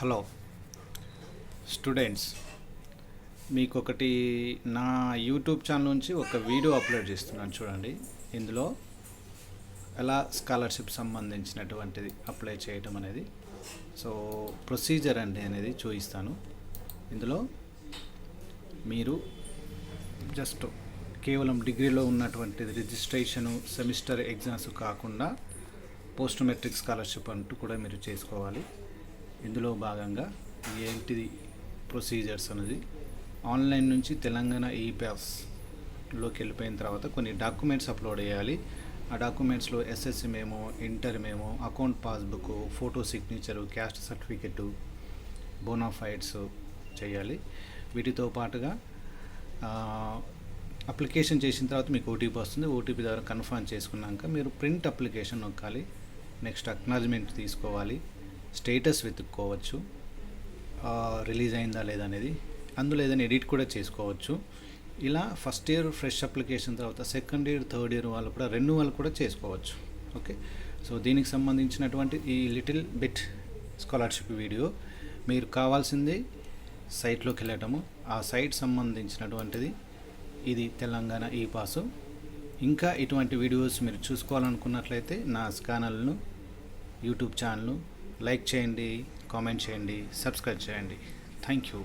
Hello students, మీకు ఒకటి నా యూట్యూబ్ ఛానల్ నుంచి ఒక వీడియో అప్లోడ్ చేస్తున్నాను చూడండి. ఇందులో ఎలా స్కాలర్షిప్ సంబంధించినటువంటిది అప్లై చేయటం అనేది ప్రొసీజర్ అనేది చూపిస్తాను. ఇందులో మీరు జస్ట్ కేవలం డిగ్రీలో ఉన్నటువంటి రిజిస్ట్రేషను సెమిస్టర్ ఎగ్జామ్స్ కాకుండా పోస్ట్ మెట్రిక్ స్కాలర్షిప్ అంటూ కూడా మీరు చేసుకోవాలి. ఇందులో భాగంగా ఏంటిది ప్రొసీజర్స్ అనేది ఆన్లైన్ నుంచి తెలంగాణ ఈపాస్లోకి వెళ్ళిపోయిన తర్వాత కొన్ని డాక్యుమెంట్స్ అప్లోడ్ చేయాలి. ఆ డాక్యుమెంట్స్లో SSC memo, inter memo, account passbook, photo signature, caste certificate, bonafides చేయాలి. వీటితో పాటుగా అప్లికేషన్ చేసిన తర్వాత మీకు ఓటీపీ వస్తుంది. ఓటీపీ ద్వారా కన్ఫర్మ్ చేసుకున్నాక మీరు ప్రింట్ అప్లికేషన్ నొక్కాలి. నెక్స్ట్ అక్నాలజ్మెంట్ తీసుకోవాలి. స్టేటస్ వెతుక్కోవచ్చు, రిలీజ్ అయిందా లేదా అనేది. అందులో ఏదైనా ఎడిట్ కూడా చేసుకోవచ్చు. ఇలా ఫస్ట్ ఇయర్ ఫ్రెష్ అప్లికేషన్ తర్వాత సెకండ్ ఇయర్, థర్డ్ ఇయర్ వాళ్ళు కూడా రెన్యువల్ కూడా చేసుకోవచ్చు. ఓకే, దీనికి సంబంధించినటువంటి ఈ లిటిల్ బిట్ స్కాలర్షిప్ వీడియో మీరు కావాల్సింది సైట్లోకి వెళ్ళటము. ఆ సైట్ సంబంధించినటువంటిది ఇది తెలంగాణ ఈ పాసు. ఇంకా ఇటువంటి వీడియోస్ మీరు చూసుకోవాలనుకున్నట్లయితే నా ఛానల్ను, యూట్యూబ్ ఛానల్ను లైక్ చేయండి, కామెంట్ చేయండి, సబ్స్క్రైబ్ చేయండి. Thank you.